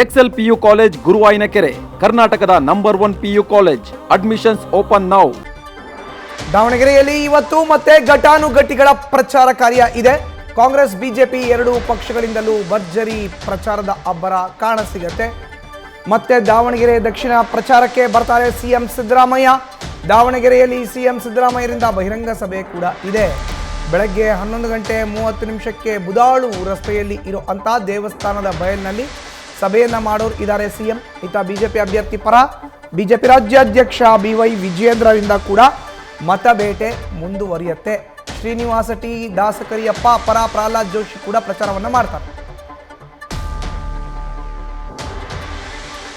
Excel PU college ಗುರುವಾಯಿನಕೆರೆ, ಕರ್ನಾಟಕದ number 1 PU college. Admissions open now. ದಾವಣಗೆರೆಯಲ್ಲಿ ಇವತ್ತು ಮತ್ತೆ ಘಟಾನುಘಟಿಗಳ ಪ್ರಚಾರ ಕಾರ್ಯ ಇದೆ. ಕಾಂಗ್ರೆಸ್ ಬಿಜೆಪಿ ಎರಡೂ ಪಕ್ಷಗಳಿಂದಲೂ ಭರ್ಜರಿ ಪ್ರಚಾರದ ಅಬ್ಬರ ಕಾಣಸಿಗತ್ತೆ. ಮತ್ತೆ ದಾವಣಗೆರೆ ದಕ್ಷಿಣ ಪ್ರಚಾರಕ್ಕೆ ಬರ್ತಾರೆ ಸಿಎಂ ಸಿದ್ದರಾಮಯ್ಯ. ದಾವಣಗೆರೆಯಲ್ಲಿ ಸಿಎಂ ಸಿದ್ದರಾಮಯ್ಯರಿಂದ ಬಹಿರಂಗ ಸಭೆ ಕೂಡ ಇದೆ. ಬೆಳಗ್ಗೆ 11:30 ಬುದಾಳು ರಸ್ತೆಯಲ್ಲಿ ಇರುವಂಥ ದೇವಸ್ಥಾನದ ಬಯಲಿನಲ್ಲಿ ಸಭೆಯನ್ನ ಮಾಡೋರು ಇದ್ದಾರೆ ಸಿಎಂ. ಈತ ಬಿಜೆಪಿ ಅಭ್ಯರ್ಥಿ ಪರ ಬಿಜೆಪಿ ರಾಜ್ಯಾಧ್ಯಕ್ಷ BY ವಿಜಯೇಂದ್ರರಿಂದ ಕೂಡ ಮತಬೇಟೆ ಮುಂದುವರಿಯುತ್ತೆ. ಶ್ರೀನಿವಾಸ ಟಿ, ದಾಸಕರಿಯಪ್ಪ ಪರ ಪ್ರಹ್ಲಾದ್ ಜೋಶಿ ಕೂಡ ಪ್ರಚಾರವನ್ನು ಮಾಡ್ತಾರೆ.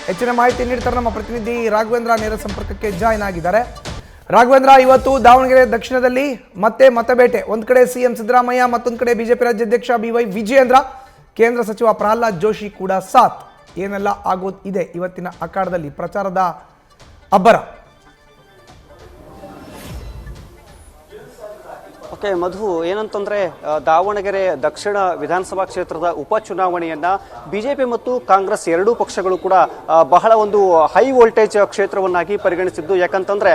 ಹೆಚ್ಚಿನ ಮಾಹಿತಿ ನೀಡ್ತಾರೆ ನಮ್ಮ ಪ್ರತಿನಿಧಿ ರಾಘವೇಂದ್ರ. ನೇರ ಸಂಪರ್ಕಕ್ಕೆ ಜಾಯ್ನ್ ಆಗಿದ್ದಾರೆ. ರಾಘವೇಂದ್ರ, ಇವತ್ತು ದಾವಣಗೆರೆ ದಕ್ಷಿಣದಲ್ಲಿ ಮತ್ತೆ ಮತಬೇಟೆ. ಒಂದ್ ಕಡೆ ಸಿಎಂ ಸಿದ್ದರಾಮಯ್ಯ, ಮತ್ತೊಂದು ಕಡೆ ಬಿಜೆಪಿ ರಾಜ್ಯಾಧ್ಯಕ್ಷ BY ವಿಜಯೇಂದ್ರ, ಕೇಂದ್ರ ಸಚಿವ ಪ್ರಹ್ಲಾದ್ ಜೋಶಿ ಕೂಡ ಸಾಥ್. ಏನೆಲ್ಲ ಆಗೋದು ಇದೆ ಇವತ್ತಿನ ಅಖಾಡದಲ್ಲಿ ಪ್ರಚಾರದ ಅಬ್ಬರ? ಓಕೆ ಮಧು, ಏನಂತಂದ್ರೆ ದಾವಣಗೆರೆ ದಕ್ಷಿಣ ವಿಧಾನಸಭಾ ಕ್ಷೇತ್ರದ ಉಪಚುನಾವಣೆಯನ್ನ ಬಿಜೆಪಿ ಮತ್ತು ಕಾಂಗ್ರೆಸ್ ಎರಡೂ ಪಕ್ಷಗಳು ಕೂಡ ಬಹಳ ಒಂದು ಹೈ ವೋಲ್ಟೇಜ್ ಕ್ಷೇತ್ರವನ್ನಾಗಿ ಪರಿಗಣಿಸಿದ್ದು. ಯಾಕಂತಂದ್ರೆ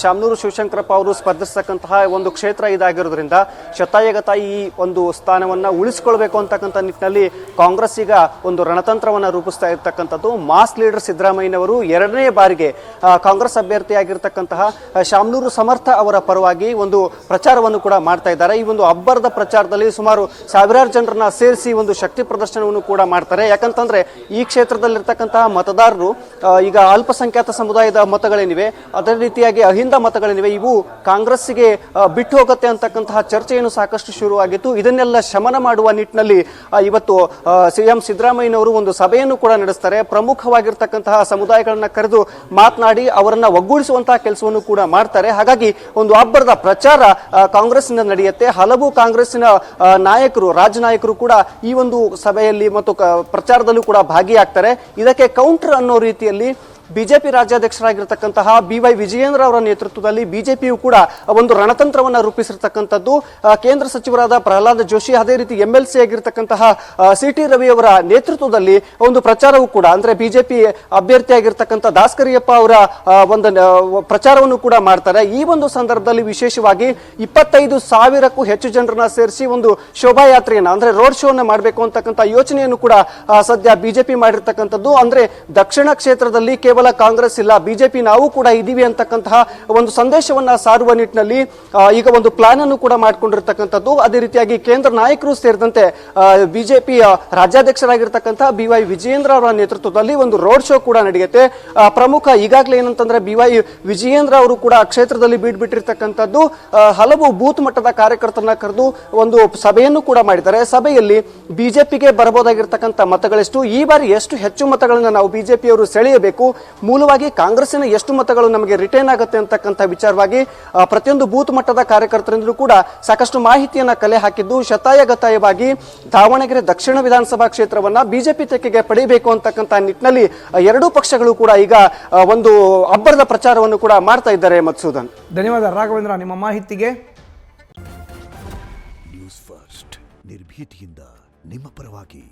ಶಾಮನೂರು ಶಿವಶಂಕರಪ್ಪ ಅವರು ಸ್ಪರ್ಧಿಸತಕ್ಕಂತಹ ಒಂದು ಕ್ಷೇತ್ರ ಇದಾಗಿರೋದ್ರಿಂದ ಶತಾಯಗತಾಯಿ ಈ ಒಂದು ಸ್ಥಾನವನ್ನ ಉಳಿಸಿಕೊಳ್ಬೇಕು ಅಂತಕ್ಕಂಥ ನಿಟ್ಟಿನಲ್ಲಿ ಕಾಂಗ್ರೆಸ್ ಈಗ ಒಂದು ರಣತಂತ್ರವನ್ನ ರೂಪಿಸ್ತಾ ಇರ್ತಕ್ಕಂಥದ್ದು. ಮಾಸ್ ಲೀಡರ್ ಸಿದ್ದರಾಮಯ್ಯನವರು ಎರಡನೇ ಬಾರಿಗೆ ಕಾಂಗ್ರೆಸ್ ಅಭ್ಯರ್ಥಿಯಾಗಿರ್ತಕ್ಕಂತಹ ಶಾಮನೂರು ಸಮರ್ಥ ಅವರ ಪರವಾಗಿ ಒಂದು ಪ್ರಚಾರವನ್ನು ಕೂಡ ಮಾಡ್ತಾ ಇದ್ದಾರೆ. ಈ ಒಂದು ಅಬ್ಬರದ ಪ್ರಚಾರದಲ್ಲಿ ಸುಮಾರು ಸಾವಿರಾರು ಜನರನ್ನ ಸೇರಿಸಿ ಒಂದು ಶಕ್ತಿ ಪ್ರದರ್ಶನವನ್ನು ಕೂಡ ಮಾಡ್ತಾರೆ. ಯಾಕಂತಂದ್ರೆ ಈ ಕ್ಷೇತ್ರದಲ್ಲಿರ್ತಕ್ಕಂತಹ ಮತದಾರರು ಈಗ ಅಲ್ಪಸಂಖ್ಯಾತ ಸಮುದಾಯದ ಮತಗಳೇನಿವೆ, ಅದೇ ರೀತಿಯಾಗಿ ಅಹಿಂದ ಮತಗಳೇನಿವೆ, ಇವು ಕಾಂಗ್ರೆಸ್ಗೆ ಬಿಟ್ಟು ಹೋಗುತ್ತೆ ಅಂತಕ್ಕಂತಹ ಚರ್ಚೆಯನ್ನು ಸಾಕಷ್ಟು ಶುರುವಾಗಿತ್ತು. ಇದನ್ನೆಲ್ಲ ಶಮನ ಮಾಡುವ ನಿಟ್ಟಿನಲ್ಲಿ ಇವತ್ತು ಸಿಎಂ ಸಿದ್ದರಾಮಯ್ಯನವರು ಒಂದು ಸಭೆಯನ್ನು ಕೂಡ ನಡೆಸ್ತಾರೆ. ಪ್ರಮುಖವಾಗಿರ್ತಕ್ಕಂತಹ ಸಮುದಾಯಗಳನ್ನ ಕರೆದು ಮಾತನಾಡಿ ಅವರನ್ನ ಒಗ್ಗೂಡಿಸುವಂತಹ ಕೆಲಸವನ್ನು ಕೂಡ ಮಾಡ್ತಾರೆ. ಹಾಗಾಗಿ ಒಂದು ಅಬ್ಬರದ ಪ್ರಚಾರ ಕಾಂಗ್ರೆಸ್ ನಡೆಯುತ್ತೆ. ಹಲವು ಕಾಂಗ್ರೆಸ್ಸಿನ ನಾಯಕರು, ರಾಜ್ಯ ನಾಯಕರು ಕೂಡ ಈ ಒಂದು ಸಭೆಯಲ್ಲಿ ಮತ್ತು ಪ್ರಚಾರದಲ್ಲೂ ಕೂಡ ಭಾಗಿಯಾಗ್ತಾರೆ. ಇದಕ್ಕೆ ಕೌಂಟರ್ ಅನ್ನೋ ರೀತಿಯಲ್ಲಿ ಬಿಜೆಪಿ ರಾಜ್ಯಾಧ್ಯಕ್ಷರಾಗಿರ್ತಕ್ಕಂತಹ BY ವಿಜಯೇಂದ್ರ ಅವರ ನೇತೃತ್ವದಲ್ಲಿ ಬಿಜೆಪಿಯು ಕೂಡ ಒಂದು ರಣತಂತ್ರವನ್ನ ರೂಪಿಸಿರ್ತಕ್ಕಂಥದ್ದು. ಕೇಂದ್ರ ಸಚಿವರಾದ ಪ್ರಹ್ಲಾದ್ ಜೋಶಿ, ಅದೇ ರೀತಿ MLC ಆಗಿರ್ತಕ್ಕಂತಹ CT ರವಿ ಅವರ ನೇತೃತ್ವದಲ್ಲಿ ಒಂದು ಪ್ರಚಾರವೂ ಕೂಡ, ಅಂದ್ರೆ ಬಿಜೆಪಿ ಅಭ್ಯರ್ಥಿಯಾಗಿರ್ತಕ್ಕಂಥ ದಾಸಕರಿಯಪ್ಪ ಅವರ ಒಂದು ಪ್ರಚಾರವನ್ನು ಕೂಡ ಮಾಡ್ತಾರೆ. ಈ ಒಂದು ಸಂದರ್ಭದಲ್ಲಿ ವಿಶೇಷವಾಗಿ 25,000ಕ್ಕೂ ಹೆಚ್ಚು ಜನರನ್ನ ಸೇರಿಸಿ ಒಂದು ಶೋಭಾಯಾತ್ರೆಯನ್ನ, ಅಂದ್ರೆ ರೋಡ್ ಶೋ ಅನ್ನ ಮಾಡಬೇಕು ಅಂತಕ್ಕಂಥ ಯೋಚನೆಯನ್ನು ಕೂಡ ಸದ್ಯ ಬಿಜೆಪಿ ಮಾಡಿರ್ತಕ್ಕಂಥದ್ದು. ಅಂದ್ರೆ ದಕ್ಷಿಣ ಕ್ಷೇತ್ರದಲ್ಲಿ ಕೇವಲ ಕಾಂಗ್ರೆಸ್ ಇಲ್ಲ, ಬಿಜೆಪಿ ನಾವು ಕೂಡ ಇದೀವಿ ಅಂತಕ್ಕಂತಹ ಒಂದು ಸಂದೇಶವನ್ನ ಸಾರುವ ನಿಟ್ಟಿನಲ್ಲಿ ಈಗ ಒಂದು ಪ್ಲಾನ್ ಅನ್ನು ಕೂಡ ಮಾಡಿಕೊಂಡಿರ್ತಕ್ಕಂಥದ್ದು. ಅದೇ ರೀತಿಯಾಗಿ ಕೇಂದ್ರ ನಾಯಕರು ಸೇರಿದಂತೆ ಬಿಜೆಪಿ ರಾಜ್ಯಾಧ್ಯಕ್ಷರಾಗಿರ್ತಕ್ಕಂತಹ BY ವಿಜಯೇಂದ್ರ ಅವರ ನೇತೃತ್ವದಲ್ಲಿ ಒಂದು ರೋಡ್ ಶೋ ಕೂಡ ನಡೆಯುತ್ತೆ. ಪ್ರಮುಖ ಈಗಾಗಲೇ ಏನಂತಂದ್ರೆ BY ವಿಜಯೇಂದ್ರ ಅವರು ಕೂಡ ಕ್ಷೇತ್ರದಲ್ಲಿ ಬಿಟ್ಟಿರ್ತಕ್ಕಂಥದ್ದು. ಹಲವು ಬೂತ್ ಮಟ್ಟದ ಕಾರ್ಯಕರ್ತರನ್ನ ಕರೆದು ಒಂದು ಸಭೆಯನ್ನು ಕೂಡ ಮಾಡಿದ್ದಾರೆ. ಸಭೆಯಲ್ಲಿ ಬಿಜೆಪಿಗೆ ಬರಬಹುದಾಗಿರ್ತಕ್ಕಂಥ ಮತಗಳೆಷ್ಟು, ಈ ಬಾರಿ ಎಷ್ಟು ಹೆಚ್ಚು ಮತಗಳನ್ನ ನಾವು ಬಿಜೆಪಿಯವರು ಸೆಳೆಯಬೇಕು, ಮೂಲವಾಗಿ ಕಾಂಗ್ರೆಸ್ಸಿನ ಎಷ್ಟು ಮತಗಳು ನಮಗೆ ರಿಟೈನ್ ಆಗುತ್ತೆ ಅಂತಕ್ಕಂಥ ವಿಚಾರವಾಗಿ ಪ್ರತಿಯೊಂದು ಬೂತ್ ಮಟ್ಟದ ಕಾರ್ಯಕರ್ತರಿಂದಲೂ ಕೂಡ ಸಾಕಷ್ಟು ಮಾಹಿತಿಯನ್ನ ಕಲೆ ಹಾಕಿದ್ದು, ಶತಾಯಗತಾಯವಾಗಿ ದಾವಣಗೆರೆ ದಕ್ಷಿಣ ವಿಧಾನಸಭಾ ಕ್ಷೇತ್ರವನ್ನ ಬಿಜೆಪಿ ತೆಕ್ಕೆಗೆ ಪಡೆಯಬೇಕು ಅಂತಕ್ಕಂಥ ನಿಟ್ಟಿನಲ್ಲಿ ಎರಡೂ ಪಕ್ಷಗಳು ಕೂಡ ಈಗ ಒಂದು ಅಬ್ಬರದ ಪ್ರಚಾರವನ್ನು ಕೂಡ ಮಾಡ್ತಾ ಇದ್ದಾರೆ. ಮಧುಸೂದನ್, ಧನ್ಯವಾದ ರಾಘವೇಂದ್ರ ನಿಮ್ಮ ಮಾಹಿತಿಗೆ. ನ್ಯೂಸ್ ಫಸ್ಟ್, ನಿರ್ಭೀತಿಯಿಂದ ನಿಮ್ಮ ಪರವಾಗಿ.